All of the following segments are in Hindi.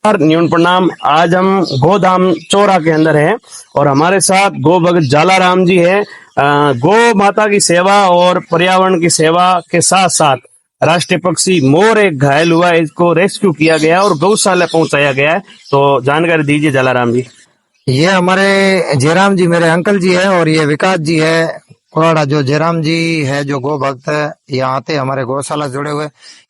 न्यून प्रणाम। आज हम गोधाम चौरा के अंदर हैं और हमारे साथ गो भगत जालाराम जी हैं। गो माता की सेवा और पर्यावरण की सेवा के साथ साथ राष्ट्रीय पक्षी मोर एक घायल हुआ है, इसको रेस्क्यू किया गया और गौशाला पहुंचाया गया है। तो जानकारी दीजिए जालाराम जी। ये हमारे जयराम जी मेरे अंकल जी है और ये विकास जी है कुराड़ा। जो जयराम जी है जो गो भक्त है, यहाँ आते हमारे गौशाला जुड़े हुए।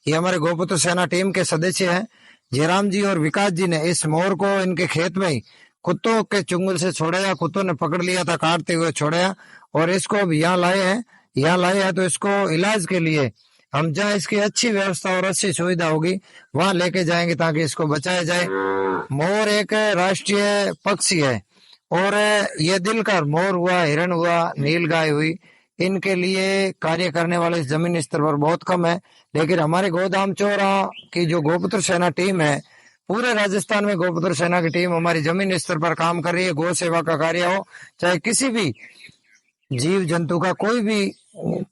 ये हमारे गोपुत्र सेना टीम के सदस्य हैं। जयराम जी और विकास जी ने इस मोर को इनके खेत में ही कुत्तों के चुंगल से छोड़ाया। कुत्तों ने पकड़ लिया था, काटते हुए छोड़ाया और इसको अब यहाँ लाए हैं। यहाँ लाए हैं तो इसको इलाज के लिए हम जहाँ इसकी अच्छी व्यवस्था और अच्छी सुविधा होगी वहां लेके जाएंगे ताकि इसको बचाया जाए। मोर एक राष्ट्रीय पक्षी है और ये दिलकर मोर हुआ, हिरण हुआ, नीलगाय हुई, इनके लिए कार्य करने वाले इस जमीन स्तर पर बहुत कम है। लेकिन हमारे गोधाम चौरा की जो गोपुत्र सेना टीम है, पूरे राजस्थान में गोपुत्र सेना की टीम हमारी जमीन स्तर पर काम कर रही है। गौ सेवा का कार्य हो चाहे किसी भी जीव जंतु का कोई भी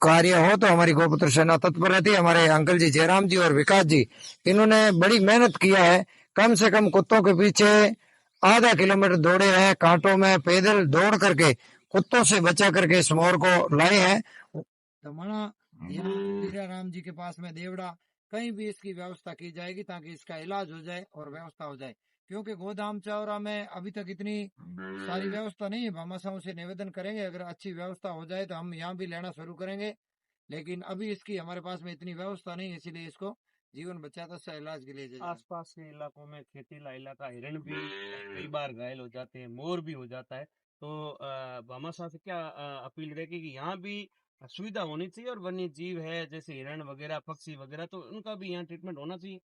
कार्य हो तो हमारी गोपुत्र सेना तत्पर रहती है। हमारे अंकल जी जयराम जी और विकास जी, इन्होंने बड़ी मेहनत किया है। कम से कम कुत्तों के पीछे आधा किलोमीटर दौड़े हैं, कांटों में पैदल दौड़ करके कुत्तों से बचा करके इस मोर को लाए हैं। दमणा या राम जी के पास में देवड़ा कहीं भी इसकी व्यवस्था की जाएगी ताकि इसका इलाज हो जाए और व्यवस्था हो जाए। क्योंकि गोधाम चौरा में अभी तक इतनी सारी व्यवस्था नहीं है। भामाशाहों से निवेदन करेंगे अगर अच्छी व्यवस्था हो जाए तो हम यहाँ भी लेना शुरू करेंगे। लेकिन अभी इसकी हमारे पास में इतनी व्यवस्था नहीं है, इसीलिए इसको जीवन बचाता सा इलाज के लिए आसपास के इलाकों में खेतीला इलाका हिरण भी कई बार घायल हो जाते हैं, मोर भी हो जाता है। तो भामाशाह से क्या अपील रहेगी कि यहाँ भी सुविधा होनी चाहिए और वन्य जीव है जैसे हिरण वगैरह, पक्षी वगैरह, तो उनका भी यहाँ ट्रीटमेंट होना चाहिए।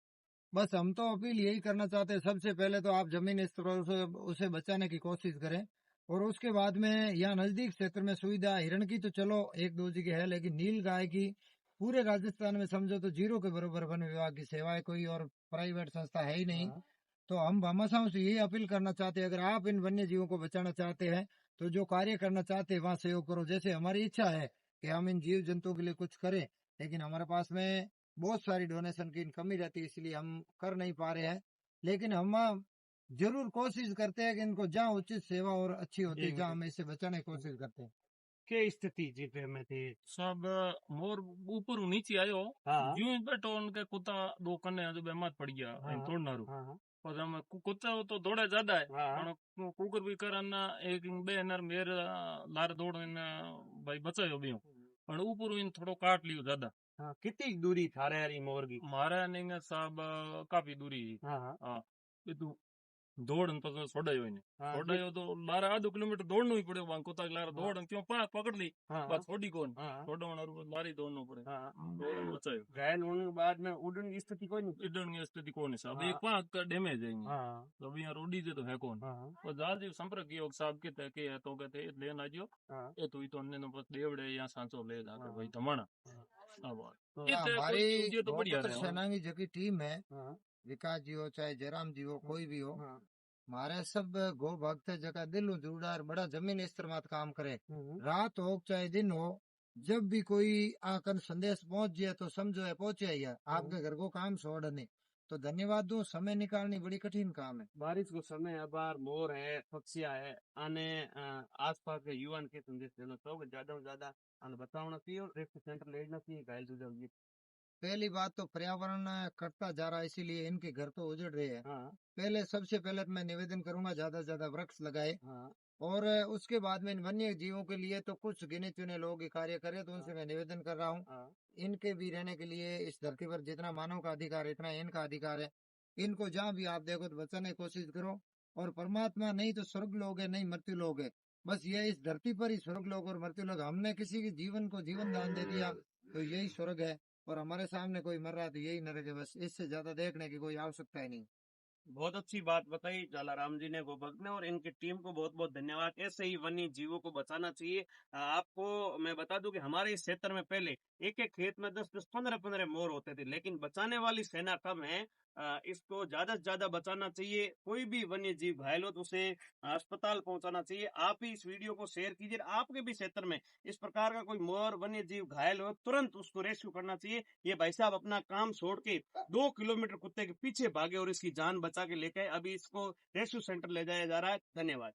बस हम तो अपील यही करना चाहते हैं, सबसे पहले तो आप जमीन स्तर से उसे बचाने की कोशिश करें और उसके बाद में यहाँ नजदीक क्षेत्र में सुविधा हिरण की तो चलो एक दो जगह है, लेकिन नील गाय की पूरे राजस्थान में समझो तो जीरो के बराबर वन विभाग की सेवा है, कोई और प्राइवेट संस्था है ही नहीं। तो हम भामाशाहों से यही अपील करना चाहते हैं, अगर आप इन वन्य जीवों को बचाना चाहते हैं तो जो कार्य करना चाहते हैं वहाँ सहयोग करो। जैसे हमारी इच्छा है कि हम इन जीव जंतुओं के लिए कुछ करें, लेकिन हमारे पास में बहुत सारी डोनेशन की कमी रहती है, इसलिए हम कर नहीं पा रहे हैं। लेकिन हम जरूर कोशिश करते हैं कि इनको जहाँ उचित सेवा और अच्छी होती है जहाँ हम इसे बचाने की कोशिश करते हैं। क्या स्थिति जीते में थी सब मोर ऊपर नीचे आयो। हाँ यूं ही बैठो उनके कुत्ता दो कन्ने जो बीमार पड़ गया तोड़ना रू और हम कुत्ता तो दौड़ा ज्यादा है पण कुकर भी करना एक बे नर मेर लार दौड़ भाई बचायो भी पण ऊपर इन थोड़ो काट लियो ज्यादा। कितनी दूरी थारे यारी मोर की मारा नहीं साहब काफी दूरी। हाँ तू दौड़ तो छोड़ायो इने छोड़ायो तो लारा आधो किलोमीटर दौड़नो ही पड़े वहां कुत्ता लारा दौड़ क्यों पकड़ ली बस छोड़ी कौन छोड़ना लारी दौड़नो पड़े बचायो। घायल होने के बाद में उड़ने की स्थिति कोई नहीं, उड़ने की स्थिति कौन है साहब, एक पांच का डैमेज है तो अभी यहाँ रोडी जे तो है कौन और जल्दी संपर्क किया साहब के तके है तो कहते लेन आ जियो ये तो ही तो अन्य बस देवड़े या सांचो ले जाके भाई धमाना अब हमारी तो बढ़िया सेना की जो टीम है, विकास जी हो चाहे जयराम जी हो कोई भी हो, हमारे सब गो भक्त जगह दिल जुड़ा और बड़ा जमीन स्तर मत काम करे। रात हो चाहे दिन हो, जब भी कोई आकर संदेश पहुंच जाए तो समझो है पहुंचे ही है, आपके घर को काम छोड़ने। तो धन्यवाद दो, समय निकालनी बड़ी कठिन काम है। बारिश को समय अबार मोर है, पक्षिया है, आने आसपास के युवान के संदेश देना तो ज्यादा से ज्यादा बताना चाहिए और रेस्क्यू सेंटर ले जाना चाहिए घायल जुझाव। पहली बात तो पर्यावरण कटता जा रहा है, इसीलिए इनके घर तो उजड़ रहे हैं। पहले सबसे पहले मैं निवेदन करूंगा ज्यादा से ज्यादा वृक्ष लगाए और उसके बाद में इन वन्य जीवों के लिए तो कुछ गिने चुने लोग ही कार्य करें, तो उनसे मैं निवेदन कर रहा हूँ इनके भी रहने के लिए इस धरती पर जितना मानव का अधिकार है इतना इनका अधिकार है। इनको जहाँ भी आप देखो तो बचाने की कोशिश करो। और परमात्मा नहीं तो स्वर्ग लोग है, नहीं मृत्यु लोग है। बस ये इस धरती पर ही स्वर्ग लोग और मृत्यु लोग, हमने किसी के जीवन को जीवन दान दे दिया तो यही स्वर्ग है और हमारे सामने कोई मर रहा है तो यही नरक है। बस इससे ज्यादा देखने की कोई आवश्यकता ही नहीं। बहुत अच्छी बात बताई जालाराम जी ने, गोभक्त ने, और इनकी टीम को बहुत बहुत धन्यवाद। ऐसे ही वन्य जीवों को बचाना चाहिए। आपको मैं बता दूं कि हमारे इस क्षेत्र में पहले एक एक खेत में 10-10, 15-15 मोर होते थे, लेकिन बचाने वाली सेना कम है। इसको ज्यादा से ज्यादा बचाना चाहिए। कोई भी वन्य जीव घायल हो तो उसे अस्पताल पहुंचाना चाहिए। आप ही इस वीडियो को शेयर कीजिए। आपके भी क्षेत्र में इस प्रकार का कोई मोर वन्य जीव घायल हो, तुरंत उसको रेस्क्यू करना चाहिए। ये भाई साहब अपना काम छोड़ के 2 किलोमीटर कुत्ते के पीछे भागे और इसकी जान बचा के लेके अभी इसको रेस्क्यू सेंटर ले जाया जा रहा है। धन्यवाद।